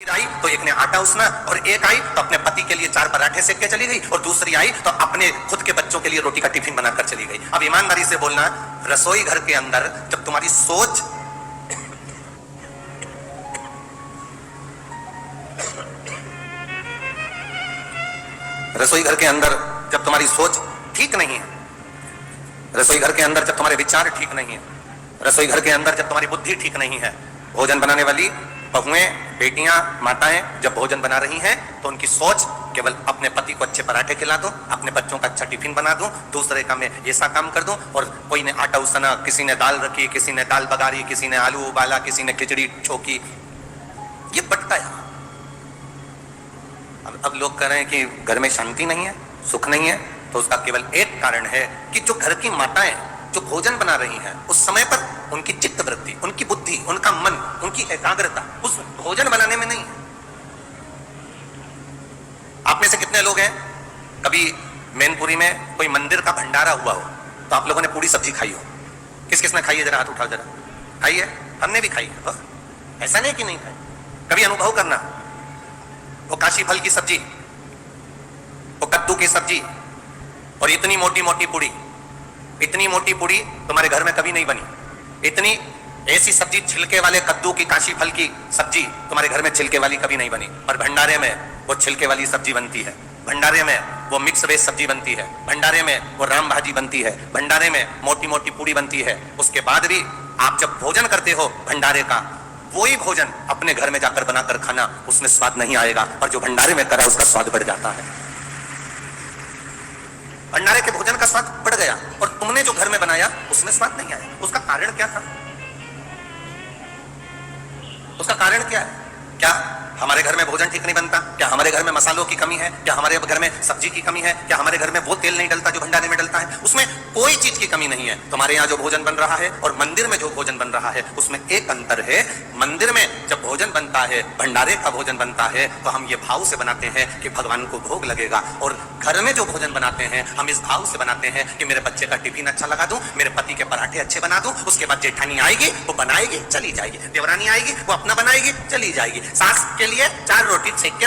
आई तो एक ने आटा उसना और एक आई तो अपने पति के लिए 4 पराठे सेक के चली गई और दूसरी आई तो अपने खुद के बच्चों के लिए रोटी का टिफिन बनाकर चली गई। अब ईमानदारी से बोलना, रसोई घर के अंदर जब तुम्हारी सोच रसोई घर के अंदर जब तुम्हारी सोच ठीक नहीं है, रसोई घर के अंदर जब तुम्हारे विचार ठीक नहीं है, रसोई घर के अंदर जब तुम्हारी बुद्धि ठीक नहीं है, भोजन बनाने वाली बहुएं, बेटियां, माताएं जब भोजन बना रही हैं तो उनकी सोच केवल अपने पति को अच्छे पराठे खिला दूं, अपने बच्चों का अच्छा टिफिन बना दूं, दूसरे का मैं ऐसा काम कर दूं। और कोई ने आटा उसना, किसी ने दाल रखी, किसी ने दाल बघारी, किसी ने आलू उबाला, किसी ने खिचड़ी छोकी, ये बटता है। अब लोग कह रहे हैं कि घर में शांति नहीं है, सुख नहीं है, तो उसका केवल एक कारण है कि जो घर की माताएं जो भोजन बना रही हैं उस समय पर उनकी चित्त वृत्ति, उनकी बुद्धि, उनका मन, उनकी एकाग्रता उस भोजन बनाने में नहीं है। आप में से कितने लोग हैं कभी मैनपुरी में कोई मंदिर का भंडारा हुआ हो तो आप लोगों ने पूरी सब्जी खाई हो? किस किस ने खाई है? जरा हाथ उठाओ, जरा खाई है। हमने भी खाई है, तो ऐसा नहीं कि नहीं खाई। कभी अनुभव करना, वो काशी फल की सब्जी, वो कद्दू की सब्जी और इतनी मोटी मोटी पूड़ी, इतनी मोटी पूड़ी तुम्हारे घर में कभी नहीं बनी। इतनी ऐसी सब्जी, छिलके वाले कद्दू की, काशी फल की सब्जी तुम्हारे घर में छिलके वाली कभी नहीं बनी। और भंडारे में वो छिलके वाली सब्जी बनती है, भंडारे में वो मिक्स वेज सब्जी बनती है, भंडारे में वो राम भाजी बनती है, भंडारे में मोटी मोटी पूड़ी बनती है। उसके बाद भी आप जब भोजन करते हो भंडारे का, वही भोजन अपने घर में जाकर बनाकर खाना, उसमें स्वाद नहीं आएगा, और जो भंडारे में करा उसका स्वाद बढ़ जाता है। भंडारे के भोजन का स्वाद बढ़ गया और तुमने जो घर में बनाया उसमें स्वाद नहीं आया। उसका कारण क्या था? उसका कारण क्या है? क्या हमारे घर में भोजन ठीक नहीं बनता? क्या हमारे घर में मसालों की कमी है? क्या हमारे घर में सब्जी की कमी है? क्या हमारे घर में वो तेल नहीं डलता जो भंडारे में डलता है? उसमें कोई चीज की कमी नहीं है। तुम्हारे यहाँ जो भोजन बन रहा है और मंदिर में जो भोजन बन रहा है उसमें एक अंतर है। मंदिर में जब भोजन बनता है, भंडारे का भोजन बनता है, तो हम ये भाव से बनाते हैं कि भगवान को भोग लगेगा, और घर में जो भोजन बनाते हैं हम इस भाव से बनाते हैं कि मेरे बच्चे का टिफिन अच्छा लगा दूं, मेरे पति के पराठे अच्छे बना दूं, उसके बाद जेठानी आएगी वो बनाएगी चली जाएगी, देवरानी आएगी वो अपना बनाएगी चली जाएगी, सास के लिए 4 रोटी सेक के